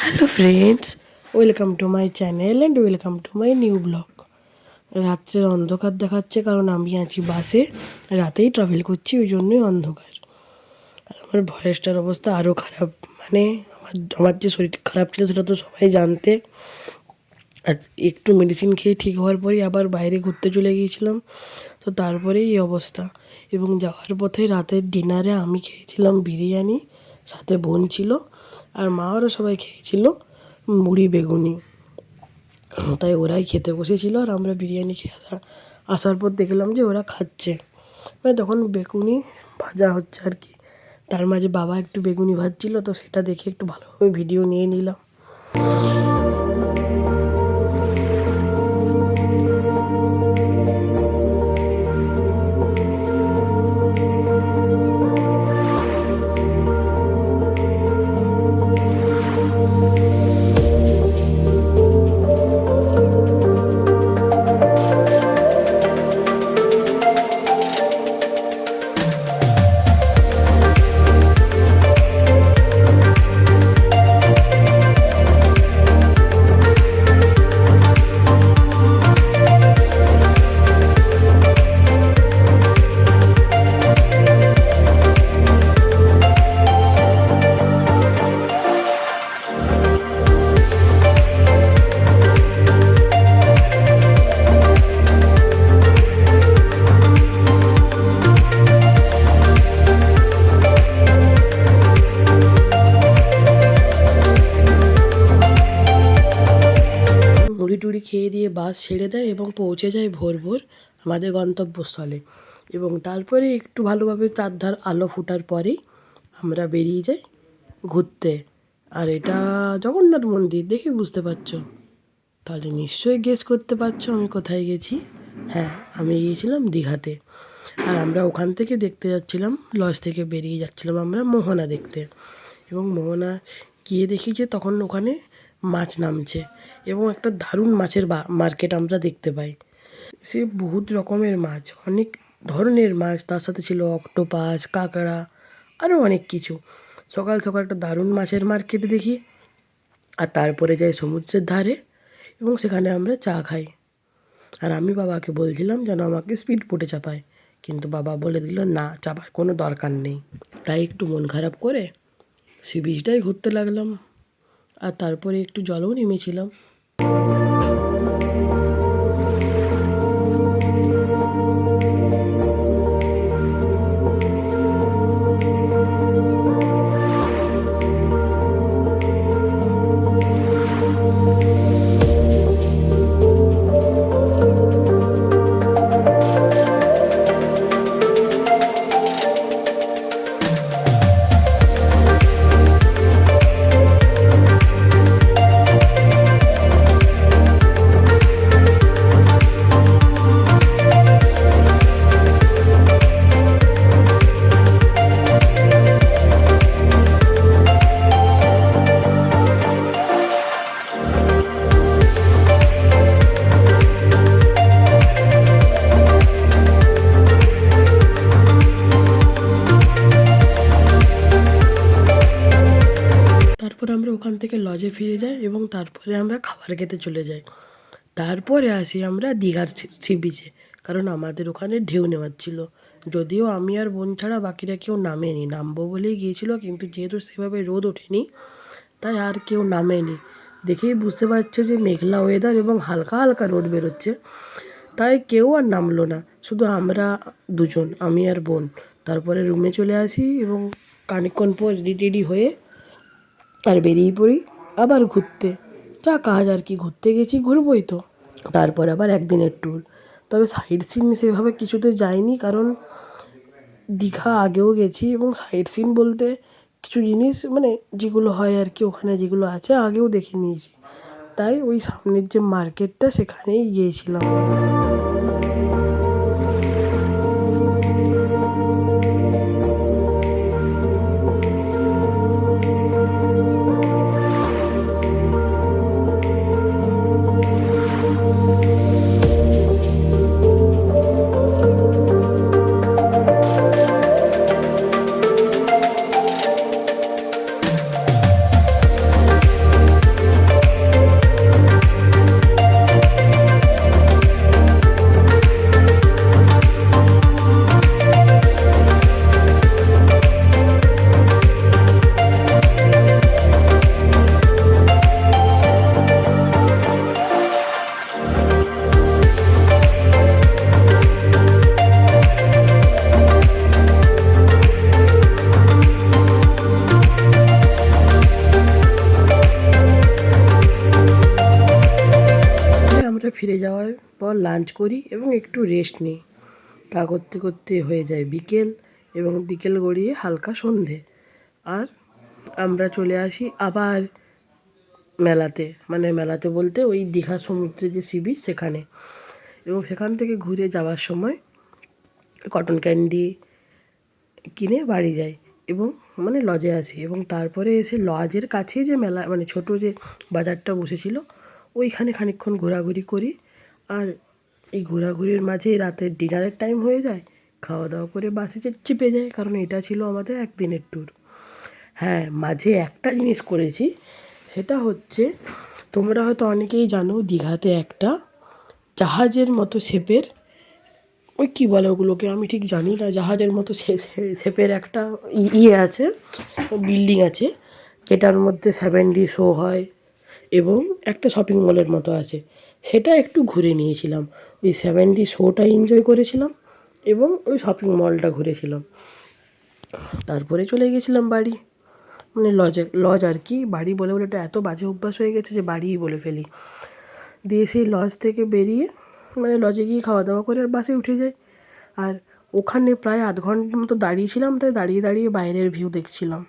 Hello friends, welcome to my channel and welcome to my new blog. রাত্রের অন্ধকার দেখাচ্ছে কারণ আমি আছি বাসে, রাতেই ট্রাভেল করছি, ওই জন্যই অন্ধকার। আর আমার ভয়েসটার অবস্থা আরও খারাপ, মানে আমার যে শরীর খারাপ ছিল সেটা তো সবাই জানতে। আর একটু মেডিসিন খেয়ে ঠিক হওয়ার পরেই আবার বাইরে ঘুরতে চলে গিয়েছিলাম, তো তারপরেই এই অবস্থা। এবং যাওয়ার পথে রাতের ডিনারে আমি খেয়েছিলাম বিরিয়ানি, সাথে বোন ছিল আর মা ওরা সবাই খেয়েছিল মুড়ি বেগুনি। তাই ওরাই খেতে বসেছিল আর আমরা বিরিয়ানি খেয়ে আসার পর দেখলাম যে ওরা খাচ্ছে, মানে তখন বেগুনি ভাজা হচ্ছে আর কি। তার মাঝে বাবা একটু বেগুনি ভাজছিল, তো সেটা দেখে একটু ভালোভাবে ভিডিও নিয়ে নিলাম। মুড়ি টুড়ি খেয়ে দিয়ে বাস ছেড়ে দেয় এবং পৌঁছে যায় ভোর ভোর আমাদের গন্তব্যস্থলে। এবং তারপরে একটু ভালোভাবে চারধার আলো ফোটার পরেই আমরা বেরিয়ে যাই ঘুরতে। আর এটা জগন্নাথ মন্দির দেখে বুঝতে পারছো, তাহলে নিশ্চয়ই গেস করতে পারছো আমি কোথায় গেছি। হ্যাঁ, আমি গিয়েছিলাম দীঘাতে। আর আমরা ওখান থেকে দেখতে যাচ্ছিলাম, লজ থেকে বেরিয়ে যাচ্ছিলাম আমরা মোহনা দেখতে। এবং মোহনা গিয়ে দেখি যে তখন ওখানে মাছ নামছে এবং একটা দারুণ মাছের মার্কেট আমরা দেখতে পাই। সে বহুত রকমের মাছ, অনেক ধরনের মাছ, তার সাথে ছিল অক্টোপাস, কাঁকড়া, আরও অনেক কিছু। সকাল সকাল একটা দারুণ মাছের মার্কেট দেখি। আর তারপরে যাই সমুদ্রের ধারে এবং সেখানে আমরা চা খাই। আর আমি বাবাকে বলছিলাম যেন আমাকে স্পিড বোটে চাপায়, কিন্তু বাবা বলে দিল না, চাপার কোনো দরকার নেই। তাই একটু মন খারাপ করে সি বিচটাই ঘুরতে লাগলাম। আর তারপরে একটু জলও নেমেছিলাম। তারপর আমরা ওখান থেকে লজে ফিরে যাই এবং তারপরে আমরা খাবার খেতে চলে যাই। তারপরে আসি আমরা দীঘার সি বিচে, কারণ আমাদের ওখানে ঢেউ নেওয়াচ্ছিল। যদিও আমি আর বোন ছাড়া বাকিরা কেউ নামেনি, নামবো বলেই গিয়েছিল, কিন্তু যেহেতু সেভাবে রোদ ওঠেনি তাই আর কেউ নামেনি। দেখেই বুঝতে পারছো যে মেঘলা ওয়েদার এবং হালকা হালকা রোদ বেরোচ্ছে, তাই কেউ আর নামলো না, শুধু আমরা দুজন, আমি আর বোন। তারপরে রুমে চলে আসি এবং খানিকক্ষণ পর রেডি হয়ে আর বেরিয়ে পড়ি আবার ঘুরতে। যা কাজ আর কি, ঘুরতে গেছি ঘুরবই তো। তারপর আবার একদিনের ট্যুর। তবে সাইট সিন সেভাবে কিছুতে যাইনি, কারণ দীঘা আগেও গেছি এবং সাইট সিন বলতে কিছু জিনিস মানে যেগুলো হয় আর কি, ওখানে যেগুলো আছে আগেও দেখে নিয়েছি। তাই ওই সামনের যে মার্কেটটা সেখানেই গিয়েছিলাম। ফিরে যাওয়ার পর লাঞ্চ করি এবং একটু রেস্ট নিই। তা করতে করতে হয়ে যায় বিকেল এবং বিকেল গড়িয়ে হালকা সন্ধে। আর আমরা চলে আসি আবার মেলাতে, মানে মেলাতে বলতে ওই দীঘা সমুদ্রে যে সি বিচ সেখানে। এবং সেখান থেকে ঘুরে যাওয়ার সময় কটন ক্যান্ডি কিনে বাড়ি যাই এবং মানে লজে আসি। এবং তারপরে এসে লজের কাছেই যে মেলা, মানে ছোটো যে বাজারটা বসেছিল ওইখানে খানিকক্ষণ ঘোরাঘুরি করি। আর এই ঘোরাঘুরির মাঝেই রাতের ডিনারের টাইম হয়ে যায়, খাওয়া দাওয়া করে বাসে চেপে যাই, কারণ এটা ছিল আমাদের একদিনের ট্যুর। হ্যাঁ, মাঝে একটা জিনিস করেছি, সেটা হচ্ছে তোমরা হয়তো অনেকেই জানো দীঘাতে একটা জাহাজের মতো শেপের, ওই কী বলে ওগুলোকে আমি ঠিক জানি না, জাহাজের মতো শেপের একটা ইয়ে আছে, বিল্ডিং আছে, যেটার মধ্যে 7D শো হয় এবং একটা শপিং মলের মতো আছে। সেটা একটু ঘুরে নিয়েছিলাম, ওই 7D শোটা এনজয় করেছিলাম এবং ওই শপিং মলটা ঘুরেছিলাম। তারপরে চলে গেছিলাম বাড়ি, মানে লজ আর কি। বাড়ি বলে বলে এটা এত বাজে অভ্যাস হয়ে গেছে যে বাড়িই বলে ফেলি। দিয়ে সেই লজ থেকে বেরিয়ে মানে লজে গিয়ে খাওয়া দাওয়া করে আর বাসে উঠে যাই। আর ওখানে প্রায় আধ ঘন্টার মতো দাঁড়িয়েছিলাম, তাই দাঁড়িয়ে দাঁড়িয়ে বাইরের ভিউ দেখছিলাম।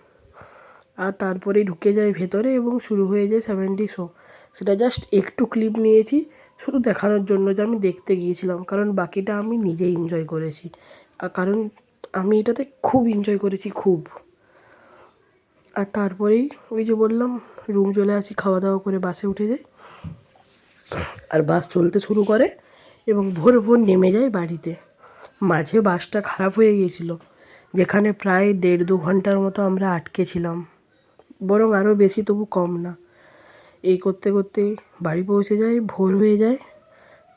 আর তারপরেই ঢুকে যাই ভেতরে এবং শুরু হয়ে যায় 7D শো। সেটা জাস্ট একটু ক্লিপ নিয়েছি শুধু দেখানোর জন্য যে আমি দেখতে গিয়েছিলাম, কারণ বাকিটা আমি নিজেই এনজয় করেছি। আর কারণ আমি এটাতে খুব এনজয় করেছি, খুব। আর তারপরেই ওই যে বললাম রুম চলে আসি, খাওয়া দাওয়া করে বাসে উঠে যাই। আর বাস চলতে শুরু করে এবং ভোর ভোর নেমে যায় বাড়িতে। মাঝে বাসটা খারাপ হয়ে গিয়েছিল, যেখানে প্রায় 1.5-2 ঘন্টার মতো আমরা আটকে ছিলাম, বরং আরও বেশি, তবু কম না। এই করতে করতেই বাড়ি পৌঁছে যাই, ভোর হয়ে যায়।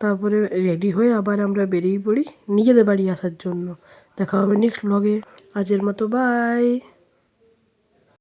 তারপরে রেডি হয়ে আবার আমরা বেরিয়ে পড়ি নিজেদের বাড়ি আসার জন্য। দেখা হবে নেক্সট ব্লগে। আজের মতো বাই।